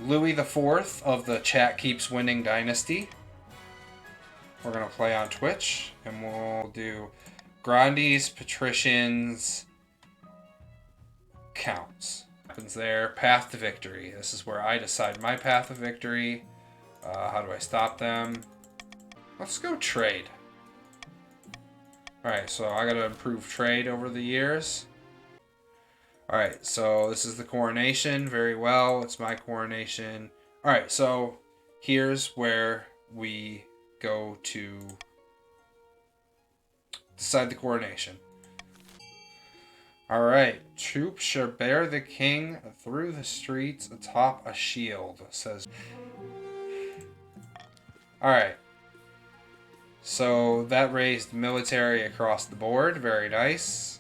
Louis the Fourth of the Chat Keeps Winning Dynasty. We're going to play on Twitch, and we'll do Grandes, Patricians, Counts. Happens there. Path to victory. This is where I decide my path of victory. How do I stop them? Let's go trade. Alright, so I gotta improve trade over the years. Alright, so this is the coronation. Very well. It's my coronation. Alright, so here's where we go to decide the coronation. Alright, troops shall bear the king through the streets atop a shield, says. Alright. So that raised military across the board. Very nice.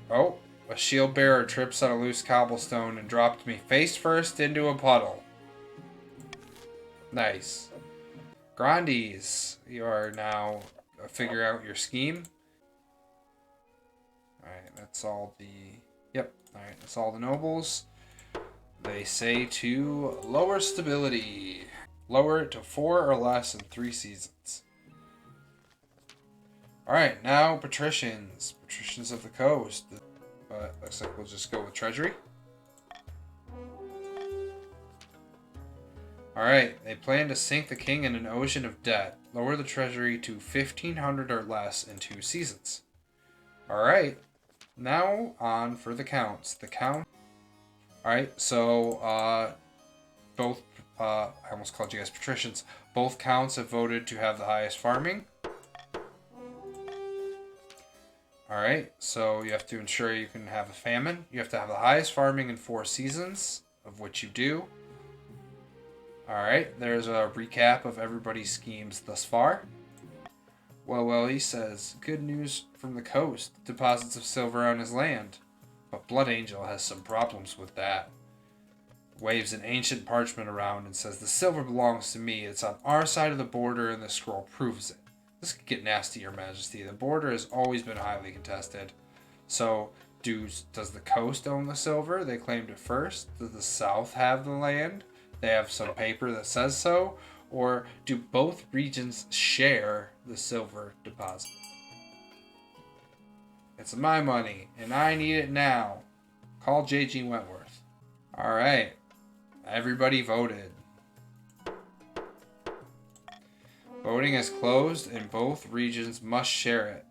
Oh, a shield bearer trips on a loose cobblestone and dropped me face first into a puddle. Nice. Grandes, you are now figure out your scheme. Alright, that's all the... Yep, alright, that's all the nobles. They say to lower stability. Lower it to 4 or less in 3 seasons. Alright, now patricians. Patricians of the coast. But looks like we'll just go with treasury. Alright, they plan to sink the king in an ocean of debt. Lower the treasury to 1,500 or less in 2 seasons. Alright, now on for the counts. The count. Alright, so both, I almost called you guys patricians. Both counts have voted to have the highest farming. Alright, so you have to ensure you can have a famine. You have to have the highest farming in 4 seasons, of which you do. Alright, there's a recap of everybody's schemes thus far. Well, he says, good news from the coast. Deposits of silver on his land. But Blood Angel has some problems with that. Waves an ancient parchment around and says, the silver belongs to me. It's on our side of the border and the scroll proves it. This could get nasty, Your Majesty. The border has always been highly contested. So, does the coast own the silver? They claimed it first. Does the south have the land? They have some paper that says so. Or do both regions share the silver deposit? It's my money, and I need it now. Call J.G. Wentworth. Alright. Everybody voted. Voting is closed, and both regions must share it.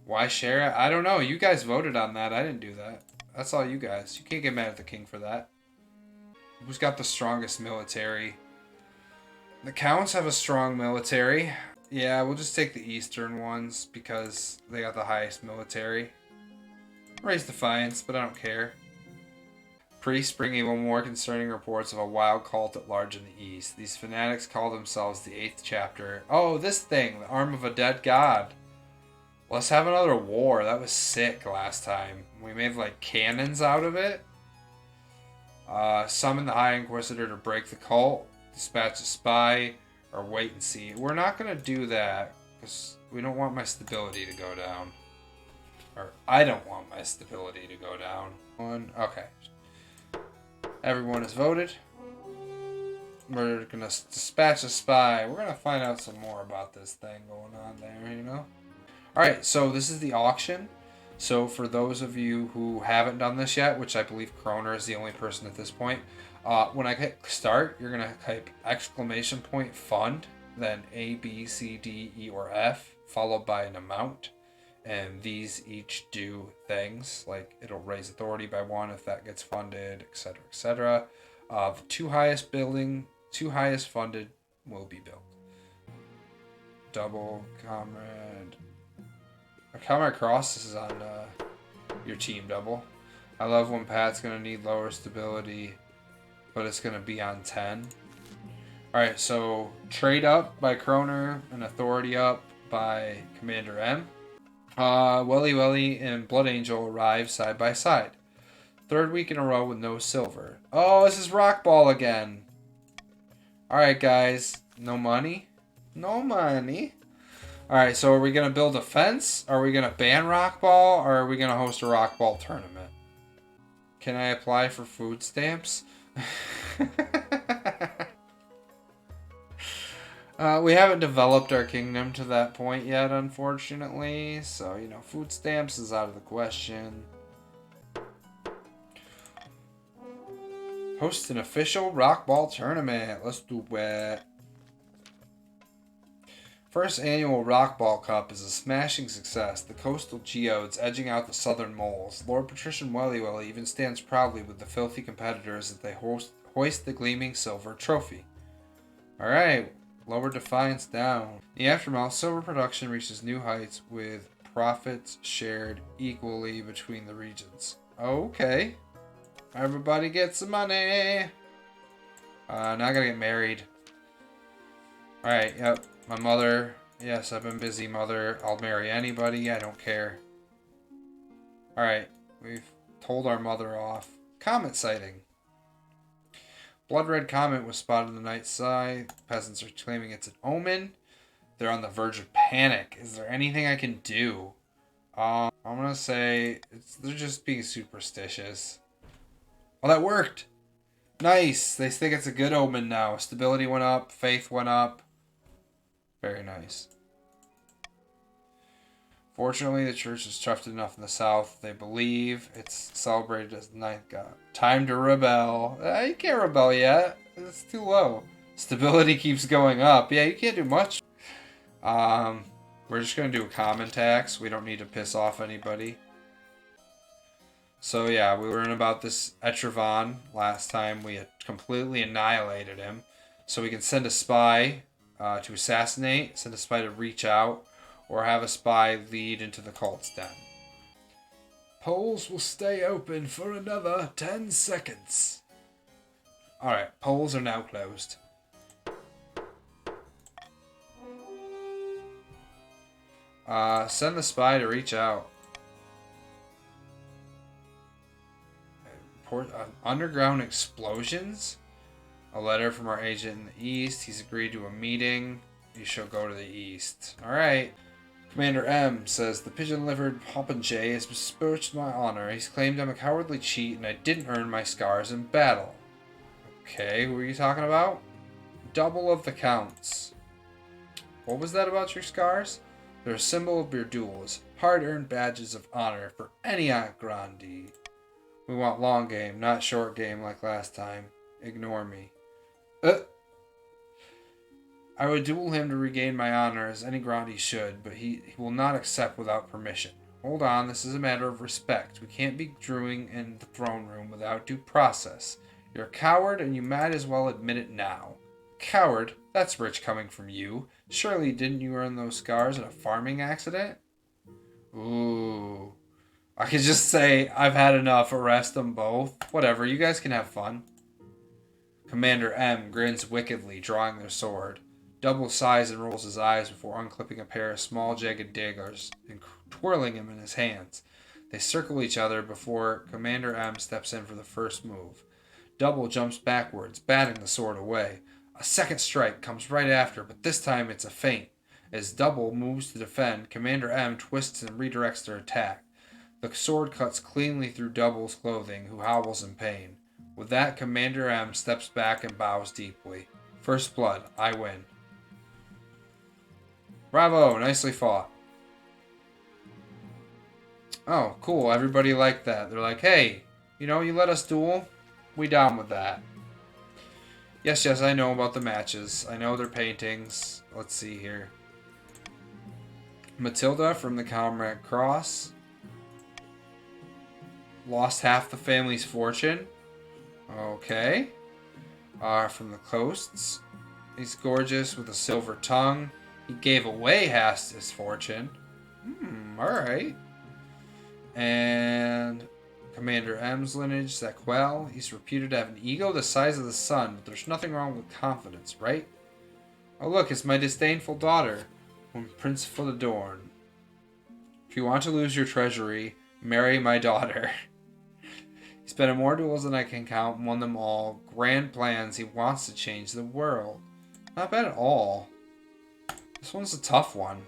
Why share it? I don't know. You guys voted on that. I didn't do that. That's all you guys. You can't get mad at the king for that. Who's got the strongest military? The counts have a strong military. Yeah, we'll just take the eastern ones because they got the highest military. Raise defiance, but I don't care. Priests bring even more concerning reports of a wild cult at large in the east. These fanatics call themselves the 8th chapter. Oh, this thing, the arm of a dead god. Let's have another war. That was sick last time. We made like cannons out of it. Summon the High Inquisitor to break the cult. Dispatch a spy. Or wait and see. We're not going to do that because we don't want my stability to go down. Or I don't want my stability to go down. Okay. Everyone has voted. We're going to dispatch a spy. We're going to find out some more about this thing going on there, you know? Alright, so this is the auction. So for those of you who haven't done this yet, which I believe Kroner is the only person at this point, when I hit start, you're going to type ! fund, then A, B, C, D, E, or F, followed by an amount. And these each do things, like it'll raise authority by 1 if that gets funded, etc., etc. The two highest funded will be built. Double Comrade. Comrade Cross, this is on your team double. I love when Pat's going to need lower stability, but it's going to be on 10. Alright, so trade up by Kroner and authority up by Commander M. Welly and Blood Angel arrive side by side. 3rd week in a row with no silver. Oh, this is Rockball again. Alright, guys. No money? No money. Alright, so are we going to build a fence? Are we going to ban Rockball? Or are we going to host a Rockball tournament? Can I apply for food stamps? We haven't developed our kingdom to that point yet, unfortunately. So, you know, food stamps is out of the question. Host an official rockball tournament. Let's do it. First annual Rockball Cup is a smashing success, the coastal geodes edging out the southern moles. Lord Patrician Welly even stands proudly with the filthy competitors as they hoist the gleaming silver trophy. Alright, lower Defiance down. In the aftermath, silver production reaches new heights with profits shared equally between the regions. Okay. Everybody gets some money. Now I gotta get married. Alright, yep. My mother. Yes, I've been busy, mother. I'll marry anybody. I don't care. Alright, we've told our mother off. Comet sighting. Blood red comet was spotted in the night sky. Peasants are claiming it's an omen. They're on the verge of panic. Is there anything I can do? I'm gonna say they're just being superstitious. Oh, that worked! Nice! They think it's a good omen now. Stability went up. Faith went up. Very nice. Fortunately, the church is trusted enough in the south. They believe it's celebrated as the ninth god. Time to rebel. You can't rebel yet. It's too low. Stability keeps going up. Yeah, you can't do much. We're just going to do a common tax. We don't need to piss off anybody. So yeah, we learned about this Etravan last time. We had completely annihilated him. So we can send a spy to assassinate, send a spy to reach out, or have a spy lead into the cult's den. Polls will stay open for another 10 seconds. Alright, polls are now closed. Send the spy to reach out. Underground explosions? A letter from our agent in the east. He's agreed to a meeting. You shall go to the east. Alright. Commander M says, the pigeon-livered Popinjay has besmirched my honor. He's claimed I'm a cowardly cheat and I didn't earn my scars in battle. Okay, who are you talking about? Double of the counts. What was that about your scars? They're a symbol of your duels. Hard-earned badges of honor for Eniac Grandi. We want long game, not short game like last time. Ignore me. I would duel him to regain my honor as any Grandi should, but he will not accept without permission. Hold on, this is a matter of respect. We can't be drewing in the throne room without due process. You're a coward and you might as well admit it now. Coward? That's rich coming from you. Surely didn't you earn those scars in a farming accident? Ooh. I could just say, I've had enough, arrest them both. Whatever, you guys can have fun. Commander M grins wickedly, drawing their sword. Double sighs and rolls his eyes before unclipping a pair of small jagged daggers and twirling them in his hands. They circle each other before Commander M steps in for the first move. Double jumps backwards, batting the sword away. A second strike comes right after, but this time it's a feint. As Double moves to defend, Commander M twists and redirects their attack. The sword cuts cleanly through Double's clothing, who howls in pain. With that, Commander M steps back and bows deeply. First blood, I win. Bravo, nicely fought. Oh, cool, everybody liked that. They're like, hey, you let us duel? We down with that. Yes, I know about the matches. I know their paintings. Let's see here. Matilda from the Comrade Cross. Lost half the family's fortune. Okay. From the coasts. He's gorgeous with a silver tongue. He gave away half his fortune. Alright. And Commander M's lineage, Zaquel. He's reputed to have an ego the size of the sun, but there's nothing wrong with confidence, right? Oh look, it's my disdainful daughter, Prince Philodorn. If you want to lose your treasury, marry my daughter. He's been in more duels than I can count, won them all. Grand plans, he wants to change the world. Not bad at all. This one's a tough one.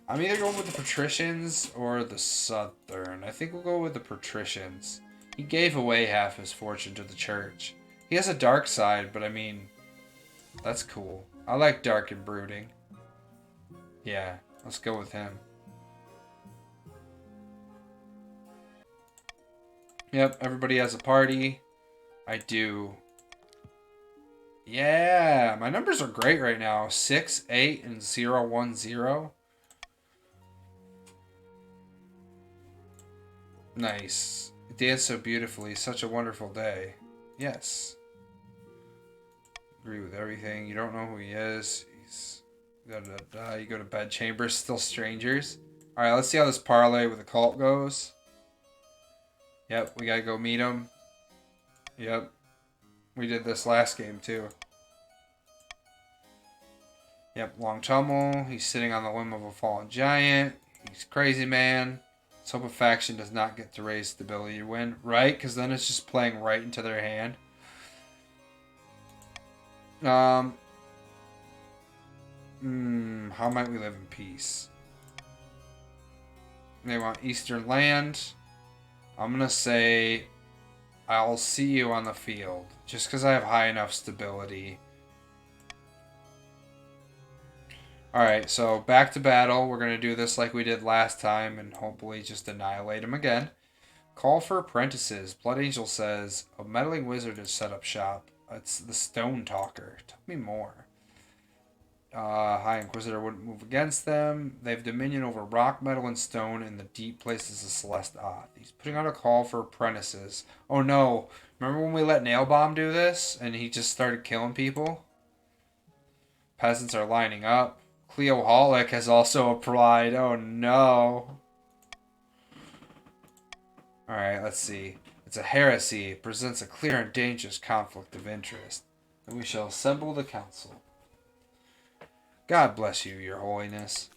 I'm either going with the Patricians or the Southern. I think we'll go with the Patricians. He gave away half his fortune to the church. He has a dark side, but I mean, that's cool. I like dark and brooding. Yeah, let's go with him. Yep, everybody has a party. I do. Yeah, my numbers are great right now. 6, 8, and 0, 1, 0. Nice. You dance so beautifully. Such a wonderful day. Yes. Agree with everything. You don't know who he is. He's... You go to bedchambers. Still strangers. Alright, let's see how this parlay with the cult goes. Yep, we gotta go meet him. Yep. We did this last game too. Yep, Long Tummel. He's sitting on the limb of a fallen giant. He's crazy, man. Let's hope a faction does not get to raise stability to win. Right? Because then it's just playing right into their hand. How might we live in peace? They want Eastern land. I'm going to say I'll see you on the field. Just because I have high enough stability. Alright, so back to battle. We're going to do this like we did last time and hopefully just annihilate him again. Call for apprentices. Blood Angel says, a meddling wizard has set up shop. It's the Stone Talker. Tell me more. High Inquisitor wouldn't move against them. They have dominion over rock, metal, and stone in the deep places of Celeste Oth. He's putting out a call for apprentices. Oh no. Remember when we let Nailbomb do this? And he just started killing people? Peasants are lining up. Cleoholic has also applied. Oh no. Alright, let's see. It's a heresy. It presents a clear and dangerous conflict of interest. And we shall assemble the council. God bless you, your holiness.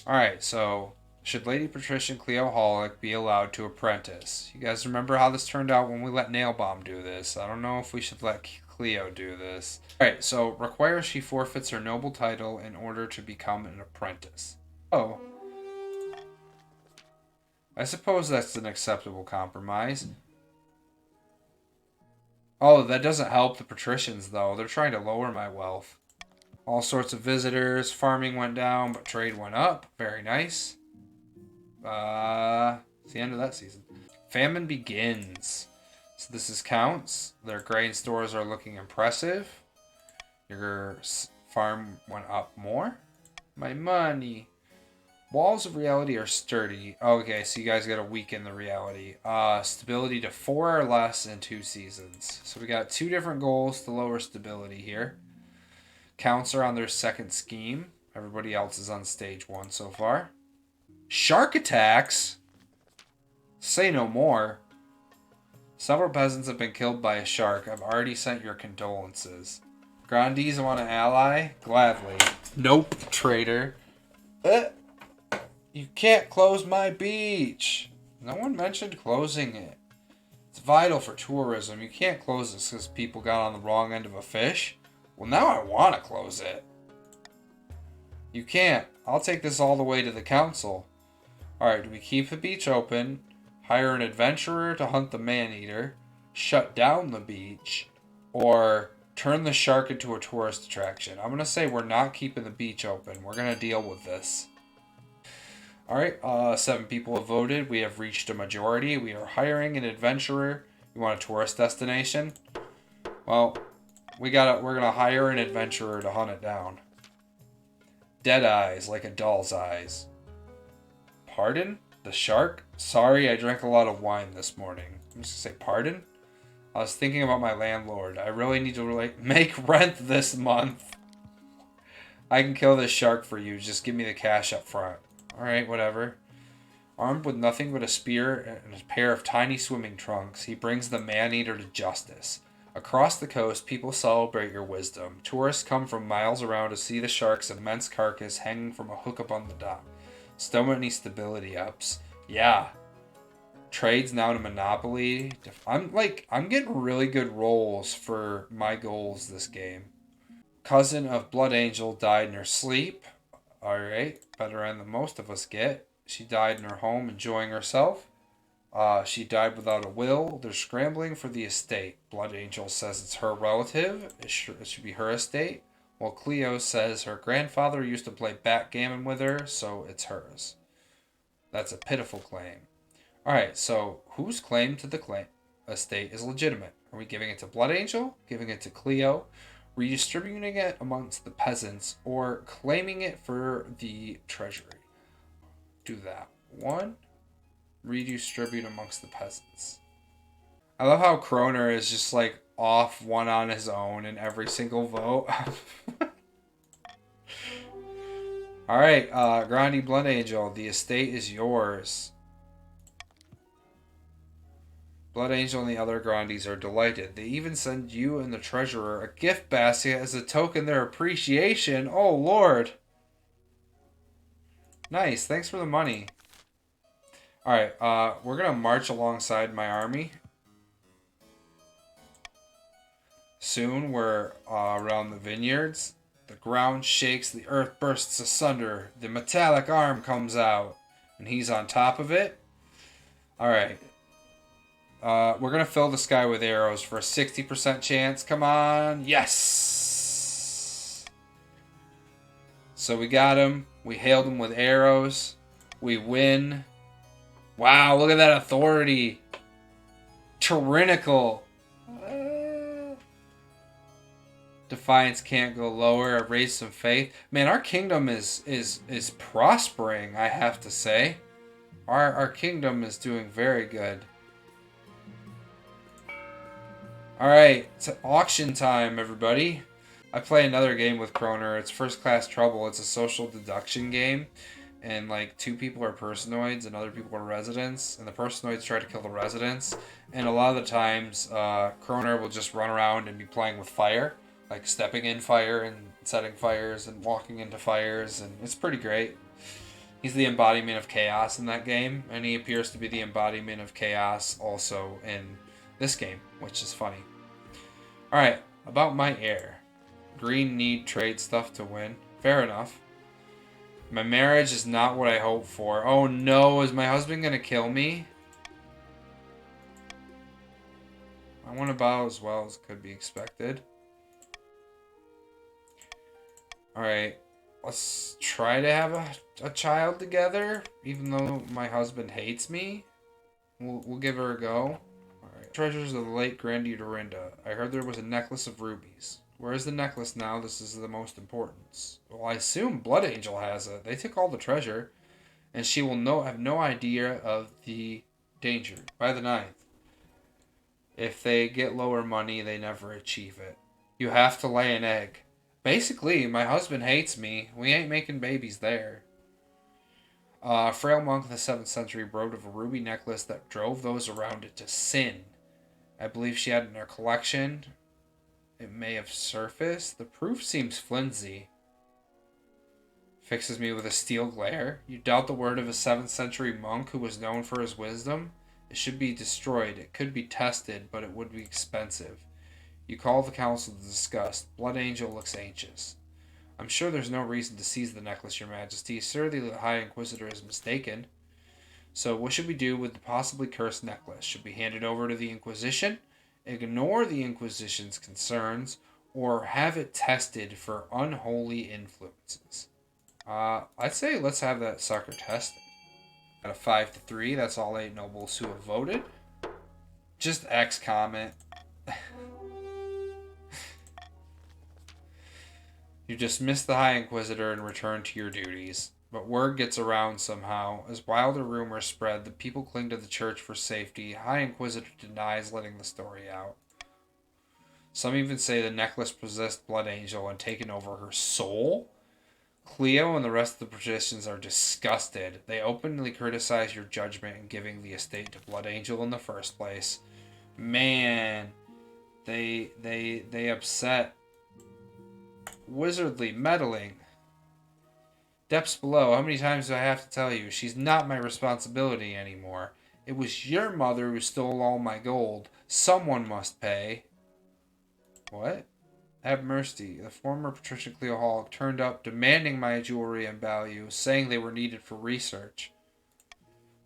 Alright, so should Lady Patrician Cleoholic be allowed to apprentice? You guys remember how this turned out when we let Nailbomb do this? I don't know if we should let Cleo do this. Alright, so requires she forfeits her noble title in order to become an apprentice. Oh. I suppose that's an acceptable compromise. Oh, that doesn't help the patricians, though. They're trying to lower my wealth. All sorts of visitors. Farming went down, but trade went up. Very nice. It's the end of that season. Famine begins. So this is counts. Their grain stores are looking impressive. Your farm went up more. My money. Walls of reality are sturdy. Okay, so you guys got to weaken the reality. Stability to 4 or less in 2 seasons. So we got 2 different goals to lower stability here. Counts are on their second scheme. Everybody else is on stage 1 so far. Shark attacks? Say no more. Several peasants have been killed by a shark. I've already sent your condolences. Grandees want to ally? Gladly. Nope, traitor. You can't close my beach. No one mentioned closing it. It's vital for tourism. You can't close this because people got on the wrong end of a fish. Well, now I want to close it. You can't. I'll take this all the way to the council. Alright, do we keep the beach open, hire an adventurer to hunt the man-eater, shut down the beach, or turn the shark into a tourist attraction? I'm going to say we're not keeping the beach open. We're going to deal with this. Alright, 7 people have voted. We have reached a majority. We are hiring an adventurer. You want a tourist destination? Well, we're gonna hire an adventurer to hunt it down. Dead eyes, like a doll's eyes. Pardon? The shark? Sorry, I drank a lot of wine this morning. I'm just gonna say pardon? I was thinking about my landlord. I really need to make rent this month. I can kill this shark for you. Just give me the cash up front. Alright, whatever. Armed with nothing but a spear and a pair of tiny swimming trunks, he brings the man-eater to justice. Across the coast, people celebrate your wisdom. Tourists come from miles around to see the shark's immense carcass hanging from a hook up on the dock. So many stability ups. Yeah. Trades now to Monopoly. I'm getting really good rolls for my goals this game. Cousin of Blood Angel died in her sleep. Alright, better end than most of us get. She died in her home enjoying herself. She died without a will. They're scrambling for the estate. Blood Angel says it's her relative. It should be her estate. While Cleo says her grandfather used to play backgammon with her, so it's hers. That's a pitiful claim. Alright, so whose claim to the claim estate is legitimate? Are we giving it to Blood Angel? Giving it to Cleo? Redistributing it amongst the peasants? Or claiming it for the treasury? Do that. 1. Redistribute amongst the peasants. I love how Kroner is just like off one on his own in every single vote. Alright, Grandi Blood Angel, the estate is yours. Blood Angel and the other Grandis are delighted. They even send you and the treasurer a gift basket as a token of their appreciation. Oh, Lord. Nice, thanks for the money. Alright, we're going to march alongside my army. Soon we're around the vineyards. The ground shakes, the earth bursts asunder. The metallic arm comes out, and he's on top of it. Alright. We're going to fill the sky with arrows for a 60% chance. Come on. Yes! So we got him. We hailed him with arrows. We win. Wow, look at that authority. Tyrannical. Defiance can't go lower. I've raised some faith. Man, our kingdom is prospering, I have to say. Our kingdom is doing very good. Alright, it's auction time, everybody. I play another game with Kroner. It's First Class Trouble. It's a social deduction game. And, like, 2 people are personoids and other people are residents. And the personoids try to kill the residents. And a lot of the times, Kroner will just run around and be playing with fire. Like, stepping in fire and setting fires and walking into fires. And it's pretty great. He's the embodiment of chaos in that game. And he appears to be the embodiment of chaos also in this game, which is funny. Alright, about my heir. Green need trade stuff to win. Fair enough. My marriage is not what I hoped for. Oh no, is my husband gonna kill me? I want to bow as well as could be expected. Alright, let's try to have a child together, even though my husband hates me. We'll give her a go. Alright, treasures of the late Grandi Dorinda. I heard there was a necklace of rubies. Where is the necklace now? This is the most important. Well, I assume Blood Angel has it. They took all the treasure. And she will have no idea of the danger. By the 9th. If they get lower money, they never achieve it. You have to lay an egg. Basically, my husband hates me. We ain't making babies there. Frail monk of the 7th century wrote of a ruby necklace that drove those around it to sin. I believe she had it in her collection. It may have surfaced. The proof seems flimsy. Fixes me with a steel glare. You doubt the word of a 7th century monk who was known for his wisdom? It should be destroyed. It could be tested, but it would be expensive. You call the council to discuss. Blood Angel looks anxious. I'm sure there's no reason to seize the necklace, Your Majesty. Surely the High Inquisitor is mistaken. So what should we do with the possibly cursed necklace? Should we hand it over to the Inquisition? Ignore the Inquisition's concerns, or have it tested for unholy influences? I'd say let's have that sucker tested. At a 5-3, that's all 8 nobles who have voted. Just X comment. You dismiss the High Inquisitor and return to your duties. But word gets around somehow. As wilder rumors spread, the people cling to the church for safety. High Inquisitor denies letting the story out. Some even say the necklace possessed Blood Angel and taken over her soul. Cleo and the rest of the patricians are disgusted. They openly criticize your judgment in giving the estate to Blood Angel in the first place. Man, they upset. Wizardly meddling. Depths below, how many times do I have to tell you? She's not my responsibility anymore. It was your mother who stole all my gold. Someone must pay. What? Have mercy. The former Patricia Cleo Hall turned up demanding my jewelry and value, saying they were needed for research.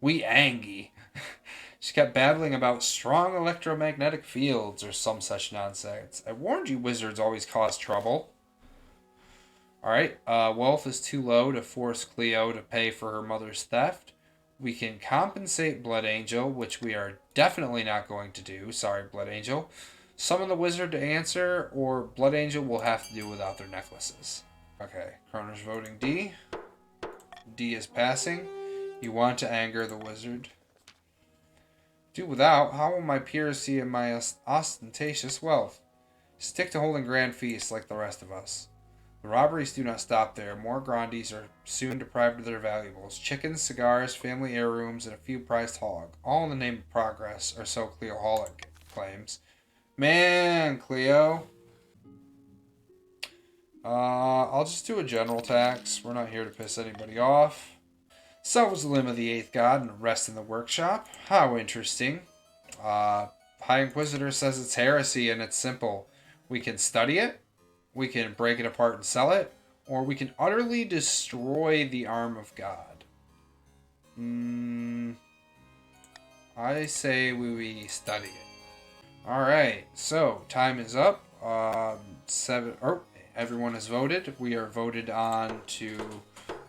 We angy. She kept babbling about strong electromagnetic fields or some such nonsense. I warned you wizards always cause trouble. Alright, wealth is too low to force Cleo to pay for her mother's theft. We can compensate Blood Angel, which we are definitely not going to do. Sorry, Blood Angel. Summon the wizard to answer, or Blood Angel will have to do without their necklaces. Okay, Kroner's voting D. D is passing. You want to anger the wizard. Do without. How will my peers see my ostentatious wealth? Stick to holding grand feasts like the rest of us. The robberies do not stop there. More Grandies are soon deprived of their valuables. Chickens, cigars, family heirlooms, and a few prized hog. All in the name of progress, or so Cleo Holic claims. Man, Cleo. I'll just do a general tax. We're not here to piss anybody off. So was the limb of the 8th god and rest in the workshop. How interesting. High Inquisitor says it's heresy and it's simple. We can study it. We can break it apart and sell it, or we can utterly destroy the arm of God. I say we study it. Alright, so time is up. Everyone has voted. We are voted on to...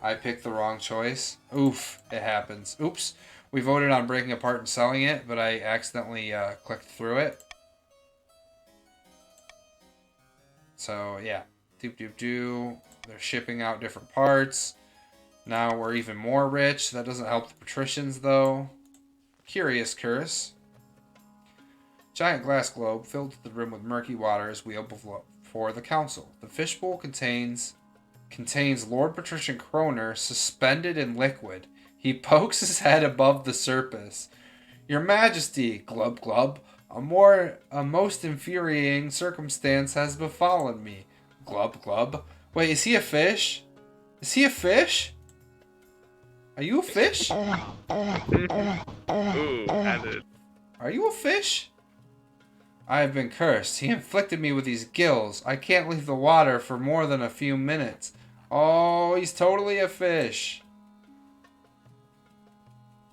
I picked the wrong choice. Oof, it happens. Oops. We voted on breaking apart and selling it, but I accidentally clicked through it. So, yeah. They're shipping out different parts. Now we're even more rich. That doesn't help the patricians, though. Curious curse. Giant glass globe filled to the rim with murky water is wheeled before the council. The fishbowl contains Lord Patrician Kroner suspended in liquid. He pokes his head above the surface. Your Majesty, glub glub. A most infuriating circumstance has befallen me. Glub glub. Wait, is he a fish? Is he a fish? Are you a fish? Are you a fish? I have been cursed. He inflicted me with these gills. I can't leave the water for more than a few minutes. Oh, he's totally a fish.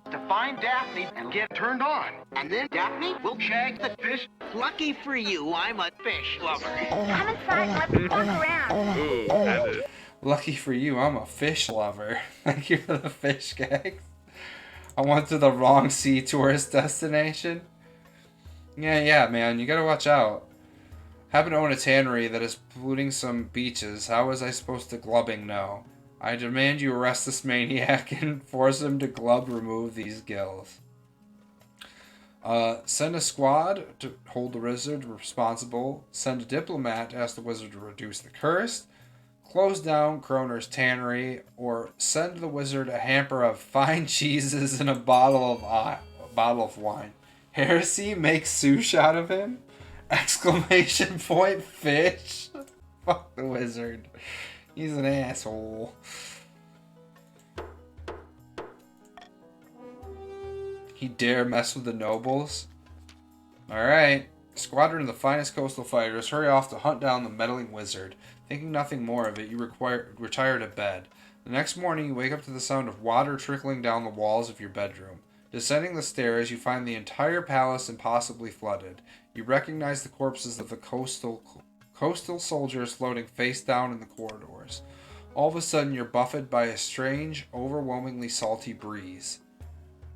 To find Daphne and get turned on. And then Daphne will shag the fish. Lucky for you, I'm a fish lover. Come inside and let's walk around. Lucky for you, I'm a fish lover. Thank you for the fish gags. I went to the wrong sea tourist destination. Yeah, man, you gotta watch out. Happen to own a tannery that is polluting some beaches. How was I supposed to glubbing know? I demand you arrest this maniac and force him to glub remove these gills. Send a squad to hold the wizard responsible. Send a diplomat to ask the wizard to reduce the curse. Close down Kroner's tannery. Or send the wizard a hamper of fine cheeses and a bottle of wine. Heresy makes sushi out of him? Exclamation point fish? Fuck the wizard. He's an asshole. He dare mess with the nobles? Alright. Squadron of the finest coastal fighters hurry off to hunt down the meddling wizard. Thinking nothing more of it, you retire to bed. The next morning, you wake up to the sound of water trickling down the walls of your bedroom. Descending the stairs, you find the entire palace impossibly flooded. You recognize the corpses of the coastal soldiers floating face down in the corridors. All of a sudden, you're buffeted by a strange, overwhelmingly salty breeze.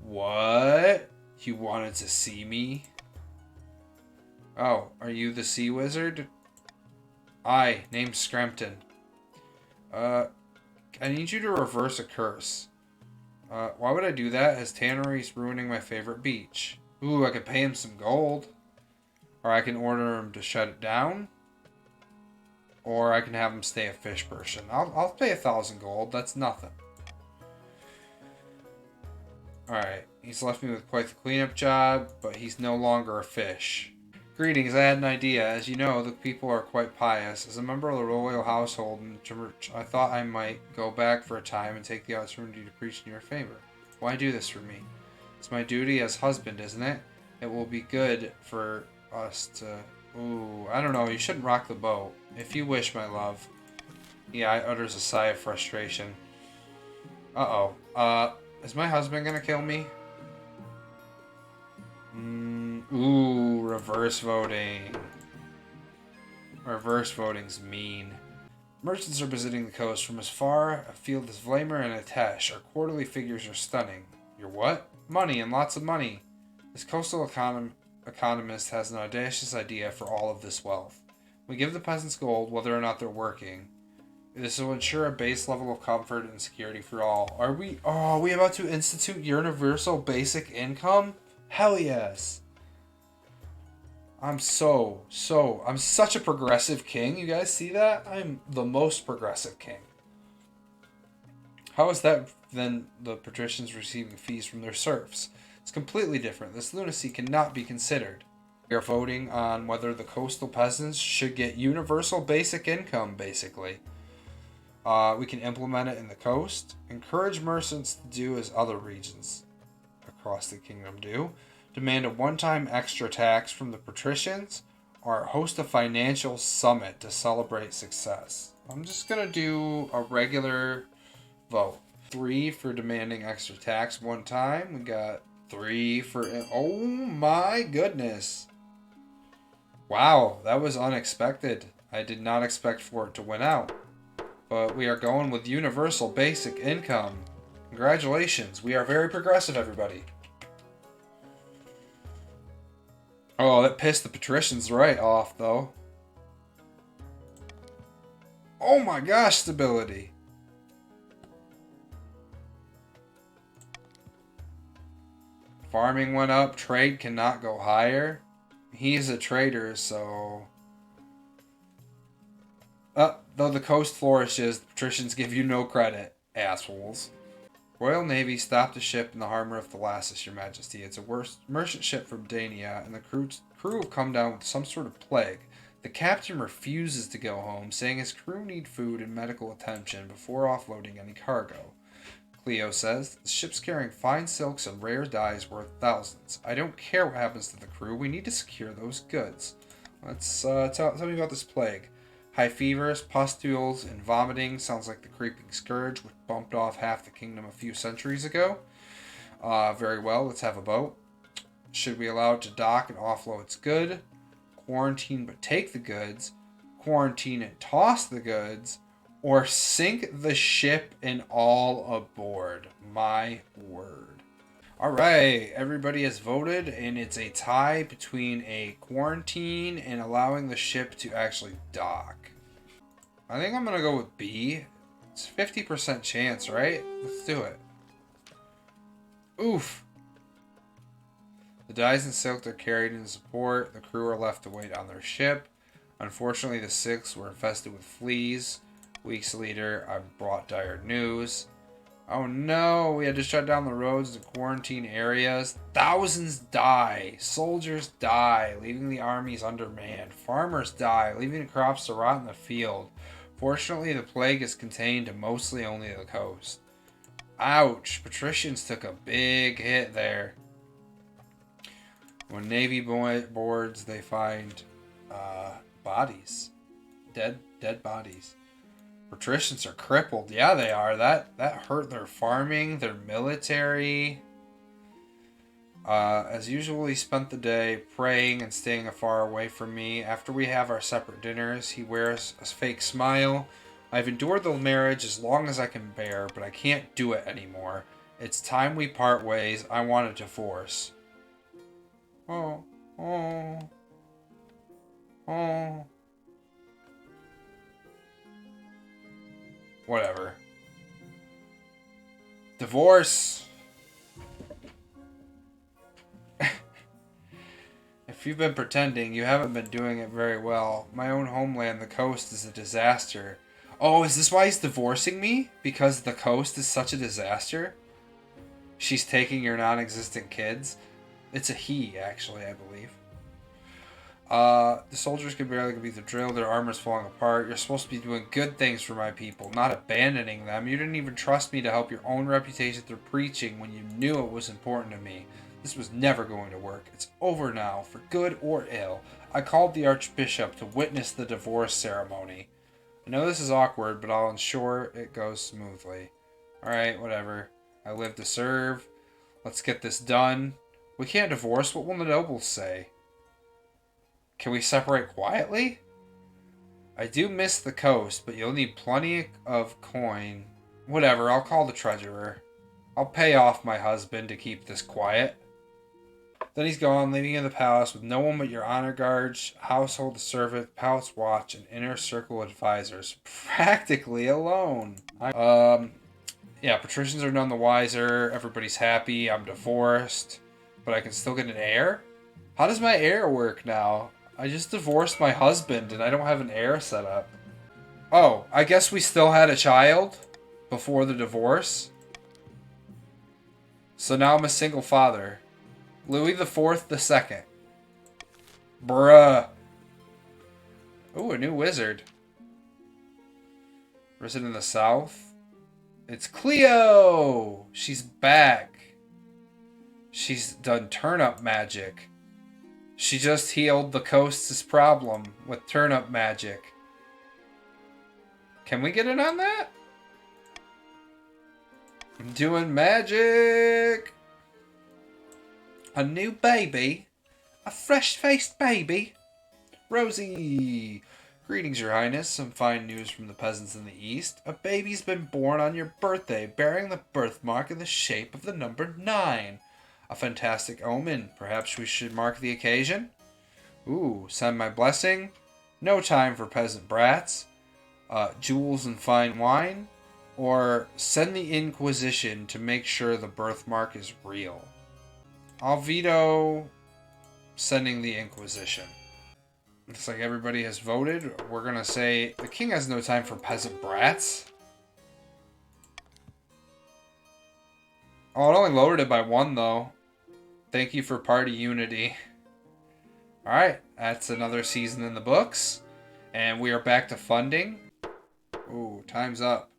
What? You wanted to see me? Oh, are you the sea wizard? I, named Scrampton. I need you to reverse a curse. Why would I do that, as Tannery's ruining my favorite beach? Ooh, I could pay him some gold. Or I can order him to shut it down. Or I can have him stay a fish person. I'll pay 1,000 gold. That's nothing. Alright. He's left me with quite the cleanup job, but he's no longer a fish. Greetings, I had an idea. As you know, the people are quite pious. As a member of the royal household and church, I thought I might go back for a time and take the opportunity to preach in your favor. Why do this for me? It's my duty as husband, isn't it? It will be good for us to... Ooh, I don't know. You shouldn't rock the boat. If you wish, my love. Yeah, I utters a sigh of frustration. Uh-oh. Is my husband gonna kill me? reverse voting. Reverse voting's mean. Merchants are visiting the coast from as far afield as Vlamer and Atesh. Our quarterly figures are stunning. Your what? Money, and lots of money. This coastal economist has an audacious idea for all of this wealth. We give the peasants gold whether or not they're working. This will ensure a base level of comfort and security for all. Are we about to institute universal basic income? Hell yes. I'm such a progressive king. You guys see that? I'm the most progressive king. How is that than the patricians receiving fees from their serfs? It's completely different. This lunacy cannot be considered. We are voting on whether the coastal peasants should get universal basic income, basically. We can implement it in the coast. Encourage merchants to do as other regions across the kingdom do. Demand a one-time extra tax from the patricians, or host a financial summit to celebrate success. I'm just going to do a regular vote. 3 for demanding extra tax one time. We got 3 for... Oh my goodness. Wow, that was unexpected. I did not expect for it to win out. But we are going with universal basic income. Congratulations. We are very progressive, everybody. Oh, that pissed the patricians right off, though. Oh my gosh, stability. Farming went up. Trade cannot go higher. He's a trader, so... Though the coast flourishes, the patricians give you no credit, assholes. Royal Navy stopped a ship in the harbor of Thalassus, Your Majesty. It's a merchant ship from Dania, and the crew have come down with some sort of plague. The captain refuses to go home, saying his crew need food and medical attention before offloading any cargo. Cleo says, the ship's carrying fine silks and rare dyes worth thousands. I don't care what happens to the crew, we need to secure those goods. Let's tell me about this plague. High fevers, pustules, and vomiting sounds like the creeping scourge which bumped off half the kingdom a few centuries ago. Very well, let's have a boat. Should we allow it to dock and offload its good? Quarantine but take the goods? Quarantine and toss the goods? Or sink the ship and all aboard? My word. Alright, everybody has voted, and it's a tie between a quarantine and allowing the ship to actually dock. I think I'm going to go with B. It's 50% chance, right? Let's do it. Oof. The dyes and silk are carried in support. The crew are left to wait on their ship. Unfortunately, the silks were infested with fleas. Weeks later, I brought dire news. Oh no, we had to shut down the roads to quarantine areas. Thousands die. Soldiers die, leaving the armies undermanned. Farmers die, leaving the crops to rot in the field. Fortunately, the plague is contained to mostly only the coast. Ouch, patricians took a big hit there. When Navy boards, they find bodies. Dead bodies. Patricians are crippled. Yeah, they are. That hurt their farming, their military. As usual, he spent the day praying and staying far away from me. After we have our separate dinners, he wears a fake smile. I've endured the marriage as long as I can bear, but I can't do it anymore. It's time we part ways. I want a divorce. Oh. Whatever. Divorce. If you've been pretending, you haven't been doing it very well. My own homeland, the coast, is a disaster. Oh, is this why he's divorcing me? Because the coast is such a disaster? She's taking your non-existent kids? It's a he, actually, I believe. The soldiers can barely complete the drill. Their armor's falling apart. You're supposed to be doing good things for my people, not abandoning them. You didn't even trust me to help your own reputation through preaching when you knew it was important to me. This was never going to work. It's over now, for good or ill. I called the Archbishop to witness the divorce ceremony. I know this is awkward, but I'll ensure it goes smoothly. Alright, whatever. I live to serve. Let's get this done. We can't divorce. What will the nobles say? Can we separate quietly? I do miss the coast, but you'll need plenty of coin. Whatever, I'll call the treasurer. I'll pay off my husband to keep this quiet. Then he's gone, leaving in the palace with no one but your honor guards, household servant, palace watch, and inner circle advisors. Practically alone. Yeah, patricians are none the wiser. Everybody's happy. I'm divorced. But I can still get an heir? How does my heir work now? I just divorced my husband and I don't have an heir set up. Oh, I guess we still had a child before the divorce. So now I'm a single father. Louis the Fourth the Second. Bruh. Ooh, a new wizard. Risen in the south. It's Cleo! She's back. She's done turnip magic. She just healed the coast's problem with turnip magic. Can we get in on that? I'm doing magic! A new baby? A fresh-faced baby? Rosie! Greetings, Your Highness. Some fine news from the peasants in the east. A baby's been born on your birthday, bearing the birthmark in the shape of the number 9. A fantastic omen. Perhaps we should mark the occasion? Ooh, send my blessing. No time for peasant brats. Jewels and fine wine. Or send the Inquisition to make sure the birthmark is real. I'll veto sending the Inquisition. Looks like everybody has voted. We're gonna say the king has no time for peasant brats. Oh, it only loaded it by 1 though. Thank you for party unity. Alright, that's another season in the books. And we are back to funding. Ooh, time's up.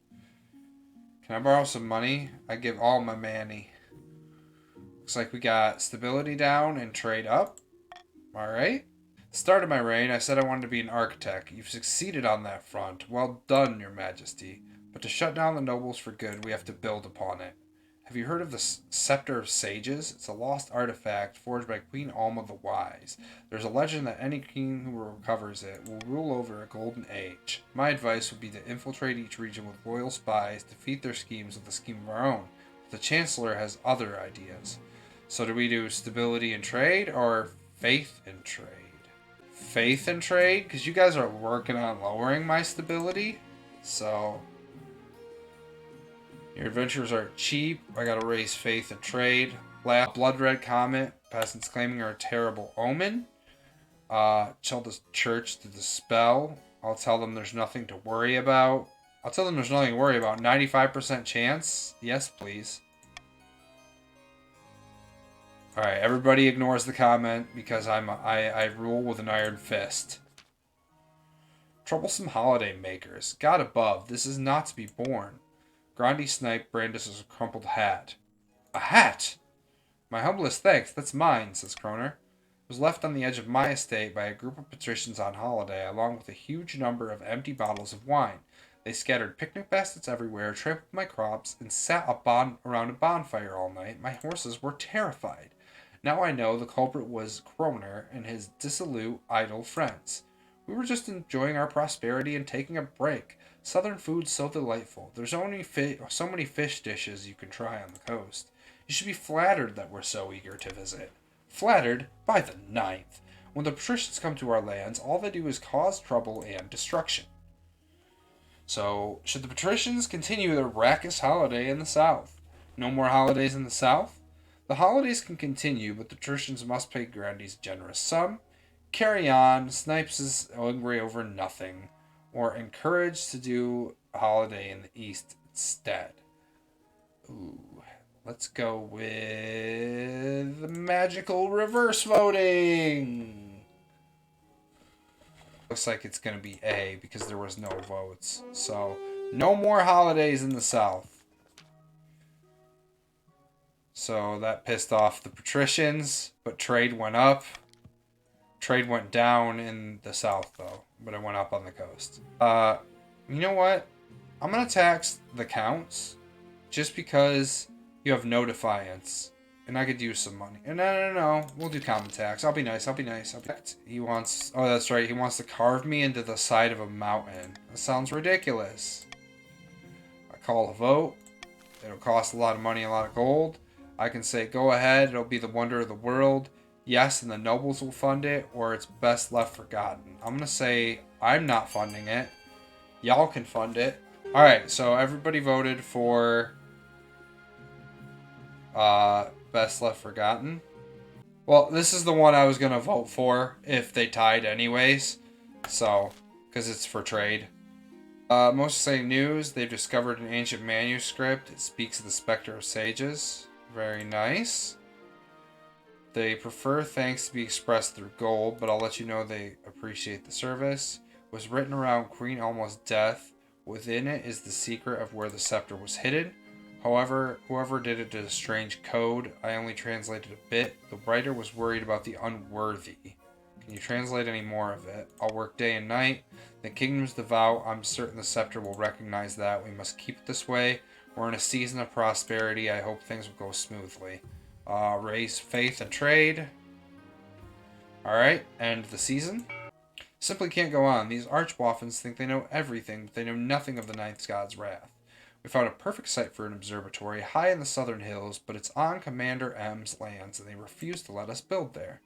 Can I borrow some money? I give all my money. Looks like we got stability down and trade up. Alright. The start of my reign, I said I wanted to be an architect. You've succeeded on that front. Well done, Your Majesty. But to shut down the nobles for good, we have to build upon it. Have you heard of the Scepter of Sages? It's a lost artifact forged by Queen Alma the Wise. There's a legend that any king who recovers it will rule over a golden age. My advice would be to infiltrate each region with loyal spies, defeat their schemes with a scheme of our own. But the Chancellor has other ideas. So do we do stability and trade or faith and trade? Faith and trade? Because you guys are working on lowering my stability. So your adventures are cheap. I gotta raise faith and trade. Blood Red Comet. Peasants claiming are a terrible omen. Tell the church to dispel. I'll tell them there's nothing to worry about. 95% chance. Yes, please. Alright, everybody ignores the comment because I rule with an iron fist. Troublesome holiday makers. God above, this is not to be borne. Grundy Snipe brandishes a crumpled hat. A hat? My humblest thanks, that's mine, says Kroner. It was left on the edge of my estate by a group of patricians on holiday, along with a huge number of empty bottles of wine. They scattered picnic baskets everywhere, trampled my crops, and sat around a bonfire all night. My horses were terrified. Now I know the culprit was Kroner and his dissolute, idle friends. We were just enjoying our prosperity and taking a break. Southern food's so delightful. There's only so many fish dishes you can try on the coast. You should be flattered that we're so eager to visit. Flattered? By the 9th. When the patricians come to our lands, all they do is cause trouble and destruction. So, should the patricians continue their raucous holiday in the south? No more holidays in the south? The holidays can continue, but the patricians must pay Grundy's generous sum. Carry on, Snipes is angry over nothing, or encouraged to do a holiday in the east instead. Ooh, let's go with the magical reverse voting. Looks like it's going to be A because there was no votes. So, no more holidays in the south. So that pissed off the patricians, but trade went up. Trade went down in the south, though, but it went up on the coast. You know what? I'm going to tax the counts just because you have no defiance. And I could use some money. And no. We'll do common tax. I'll be nice. He wants... Oh, that's right. He wants to carve me into the side of a mountain. That sounds ridiculous. I call a vote. It'll cost a lot of money, a lot of gold. I can say, go ahead. It'll be the wonder of the world. Yes, and the nobles will fund it, or it's best left forgotten. I'm going to say I'm not funding it. Y'all can fund it. Alright, so everybody voted for best left forgotten. Well, this is the one I was going to vote for if they tied anyways. So, because it's for trade. Most exciting news, they've discovered an ancient manuscript. It speaks of the Spectre of Sages. Very nice. They prefer thanks to be expressed through gold, but I'll let you know they appreciate the service. It was written around Queen Alma's death. Within it is the secret of where the scepter was hidden. However, whoever did it did a strange code. I only translated a bit. The writer was worried about the unworthy. Can you translate any more of it? I'll work day and night. The kingdom's devout. I'm certain the scepter will recognize that. We must keep it this way. We're in a season of prosperity. I hope things will go smoothly. Raise faith and trade. Alright, end the season. Simply can't go on. These archwaffens think they know everything, but they know nothing of the Ninth God's wrath. We found a perfect site for an observatory high in the southern hills, but it's on Commander M's lands, and they refuse to let us build there.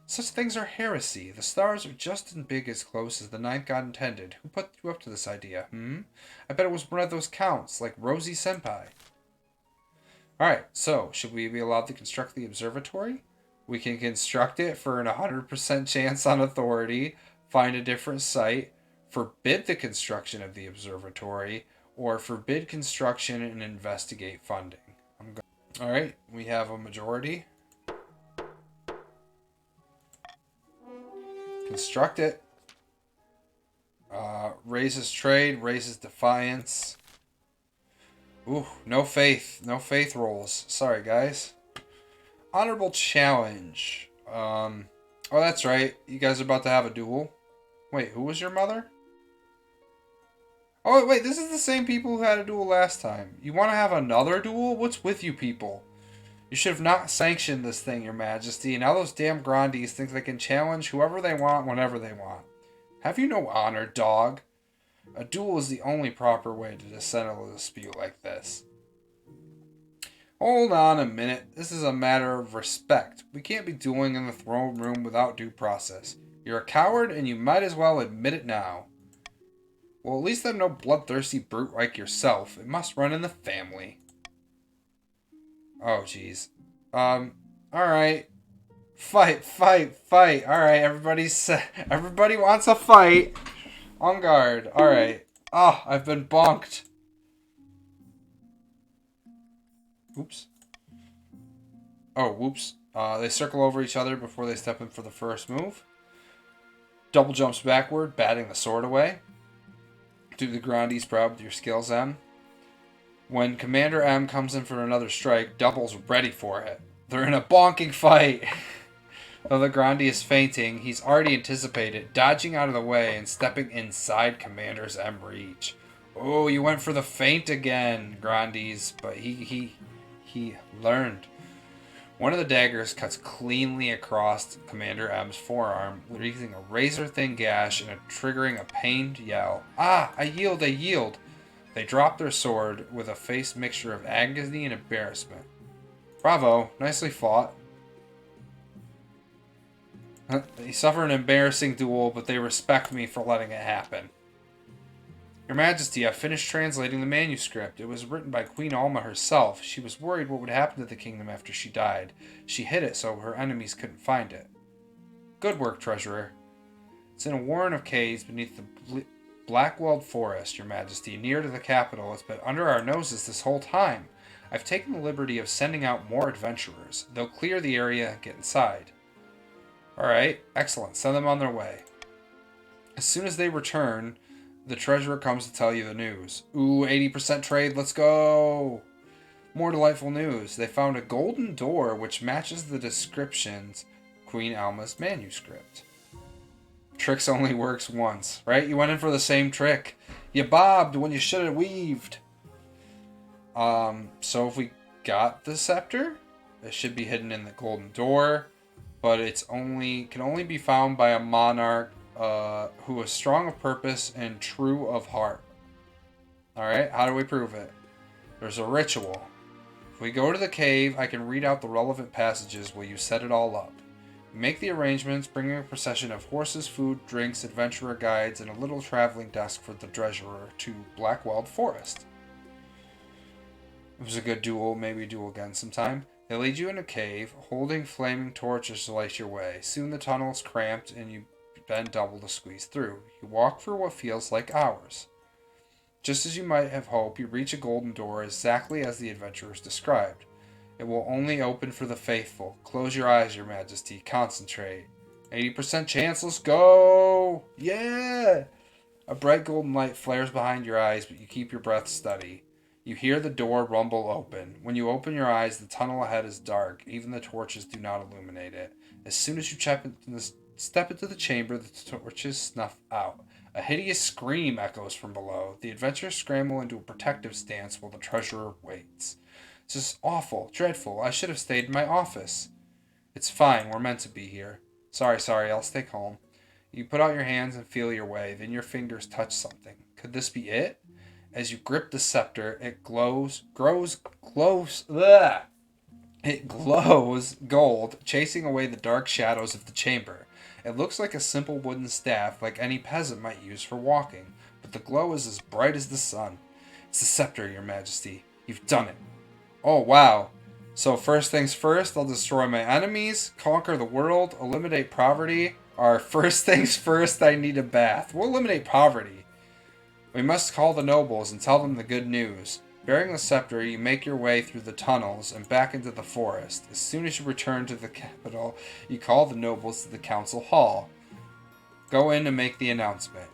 Such things are heresy. The stars are just as big as close as the Ninth God intended. Who put you up to this idea, I bet it was one of those counts, like Rosie Senpai. Alright, so, should we be allowed to construct the observatory? We can construct it for an 100% chance on authority, find a different site, forbid the construction of the observatory, or forbid construction and investigate funding. Alright, we have a majority. Construct it. Raises trade, raises defiance. Ooh, no faith. No faith rolls. Sorry, guys. Honorable challenge. Oh, that's right. You guys are about to have a duel. Wait, who was your mother? Oh, wait, this is the same people who had a duel last time. You want to have another duel? What's with you people? You should have not sanctioned this thing, Your Majesty. Now those damn Grandees think they can challenge whoever they want whenever they want. Have you no honor, dog? A duel is the only proper way to settle a dispute like this. Hold on a minute. This is a matter of respect. We can't be dueling in the throne room without due process. You're a coward, and you might as well admit it now. Well, at least I'm no bloodthirsty brute like yourself. It must run in the family. Oh, jeez. Alright. Fight. Alright, everybody wants a fight. On guard. Alright. Ah, I've been bonked. Oops. Oh, whoops. They circle over each other before they step in for the first move. Double jumps backward, batting the sword away. Do the Grandees proud with your skills, M. When Commander M comes in for another strike, Double's ready for it. They're in a bonking fight. Though the Grandee is fainting, he's already anticipated, dodging out of the way and stepping inside Commander's M reach. Oh, you went for the feint again, Grandees, but he learned. One of the daggers cuts cleanly across Commander M's forearm, leaving a razor-thin gash and triggering a pained yell. Ah, I yield. They drop their sword with a face mixture of agony and embarrassment. Bravo, nicely fought. They suffer an embarrassing duel, but they respect me for letting it happen. Your Majesty, I've finished translating the manuscript. It was written by Queen Alma herself. She was worried what would happen to the kingdom after she died. She hid it so her enemies couldn't find it. Good work, Treasurer. It's in a warren of caves beneath the Blackwelled Forest, Your Majesty, near to the capital. It's been under our noses this whole time. I've taken the liberty of sending out more adventurers. They'll clear the area and get inside. Alright, excellent. Send them on their way. As soon as they return, the treasurer comes to tell you the news. Ooh, 80% trade, let's go! More delightful news. They found a golden door which matches the descriptions Queen Alma's manuscript. Tricks only works once, right? You went in for the same trick. You bobbed when you should have weaved. So if we got the scepter, It should be hidden in the golden door, but can only be found by a monarch who is strong of purpose and true of heart. Alright, how do we prove it? There's a ritual. If we go to the cave, I can read out the relevant passages while you set it all up. Make the arrangements, bringing a procession of horses, food, drinks, adventurer guides, and a little traveling desk for the treasurer to Blackweld Forest. It was a good duel, maybe duel again sometime. They lead you in a cave, holding flaming torches to light your way. Soon the tunnel is cramped and you bend double to squeeze through. You walk for what feels like hours. Just as you might have hoped, you reach a golden door exactly as the adventurers described. It will only open for the faithful. Close your eyes, your majesty. Concentrate. 80% chance, let's go! Yeah! A bright golden light flares behind your eyes, but you keep your breath steady. You hear the door rumble open. When you open your eyes, the tunnel ahead is dark. Even the torches do not illuminate it. As soon as you step into the chamber, the torches snuff out. A hideous scream echoes from below. The adventurers scramble into a protective stance while the treasurer waits. This is awful, dreadful. I should have stayed in my office. It's fine, we're meant to be here. Sorry, I'll stay calm. You put out your hands and feel your way, then your fingers touch something. Could this be it? As you grip the scepter, it glows gold, chasing away the dark shadows of the chamber. It looks like a simple wooden staff like any peasant might use for walking, but the glow is as bright as the sun. It's the scepter, your majesty. You've done it. Oh, wow. So first things first, I'll destroy my enemies, conquer the world, eliminate poverty. Or first things first, I need a bath. We'll eliminate poverty. We must call the nobles and tell them the good news. Bearing the scepter, you make your way through the tunnels and back into the forest. As soon as you return to the capital, you call the nobles to the council hall. Go in and make the announcement.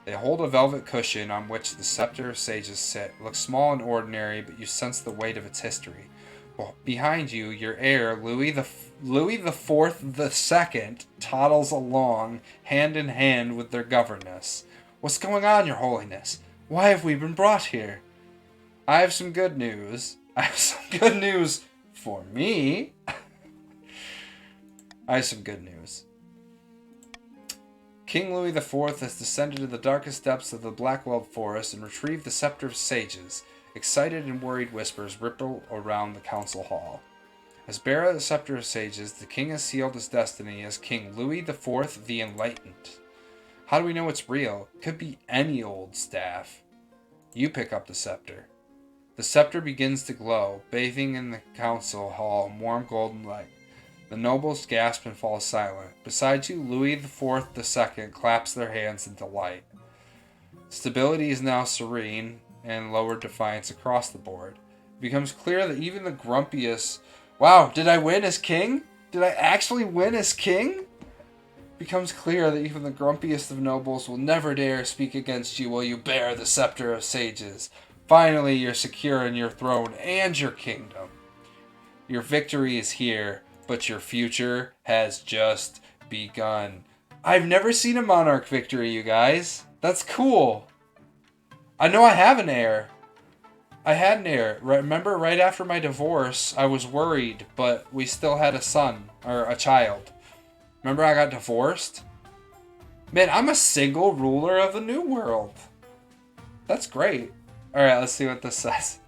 They hold a velvet cushion on which the scepter of sages sit. It looks small and ordinary, but you sense the weight of its history. Well, behind you, your heir, Louis the Fourth II, toddles along, hand in hand with their governess. What's going on, your holiness? Why have we been brought here? I have some good news. For me. I have some good news. King Louis IV has descended to the darkest depths of the Blackweld Forest and retrieved the Scepter of Sages. Excited and worried whispers ripple around the council hall. As bearer of the Scepter of Sages, the king has sealed his destiny as King Louis IV the Enlightened. How do we know it's real? It could be any old staff. You pick up the scepter. The scepter begins to glow, bathing in the council hall in warm golden light. The nobles gasp and fall silent. Beside you, Louis IV II claps their hands in delight. Stability is now serene, and lowered defiance across the board. It becomes clear that even the grumpiest... Wow, did I win as king? Did I actually win as king? It becomes clear that even the grumpiest of nobles will never dare speak against you while you bear the Scepter of Sages. Finally, you're secure in your throne and your kingdom. Your victory is here, but your future has just begun. I've never seen a monarch victory, you guys. That's cool. I know I have an heir. I had an heir. Remember, right after my divorce, I was worried, but we still had a son, or a child. Remember I got divorced? Man, I'm a single ruler of the New World. That's great. Alright, let's see what this says.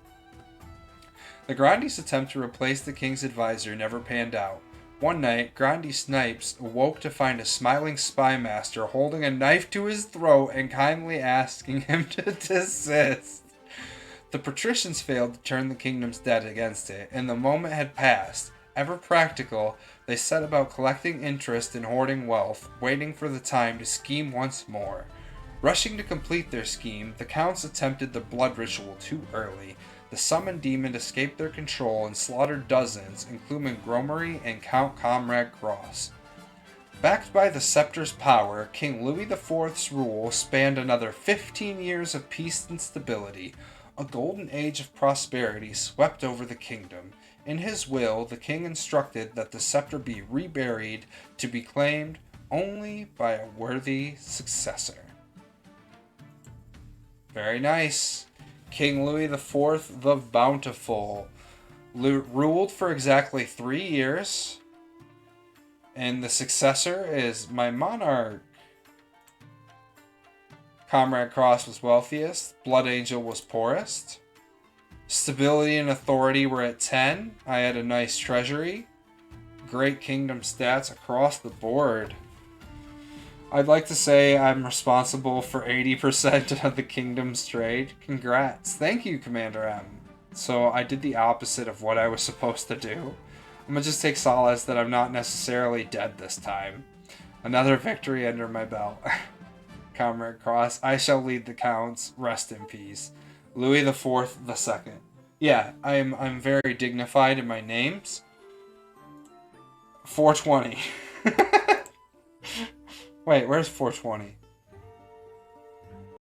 The Grandi's attempt to replace the king's advisor never panned out. One night, Grandi Snipes awoke to find a smiling spy master holding a knife to his throat and kindly asking him to desist. The patricians failed to turn the kingdom's debt against it, and the moment had passed. Ever practical, they set about collecting interest and hoarding wealth, waiting for the time to scheme once more. Rushing to complete their scheme, the counts attempted the blood ritual too early. The summoned demon escaped their control and slaughtered dozens, including Gromery and Count Comrade Cross. Backed by the scepter's power, King Louis IV's rule spanned another 15 years of peace and stability. A golden age of prosperity swept over the kingdom. In his will, the king instructed that the scepter be reburied to be claimed only by a worthy successor. Very nice. King Louis IV the Bountiful. Ruled for exactly 3 years. And the successor is my monarch. Comrade Cross was wealthiest. Blood Angel was poorest. Stability and authority were at 10. I had a nice treasury. Great kingdom stats across the board. I'd like to say I'm responsible for 80% of the kingdom's trade. Congrats. Thank you, Commander M. So I did the opposite of what I was supposed to do. I'm gonna just take solace that I'm not necessarily dead this time. Another victory under my belt. Comrade Cross, I shall lead the counts. Rest in peace. Louis IV II. Yeah, I'm very dignified in my names. 420. Wait, where's 420?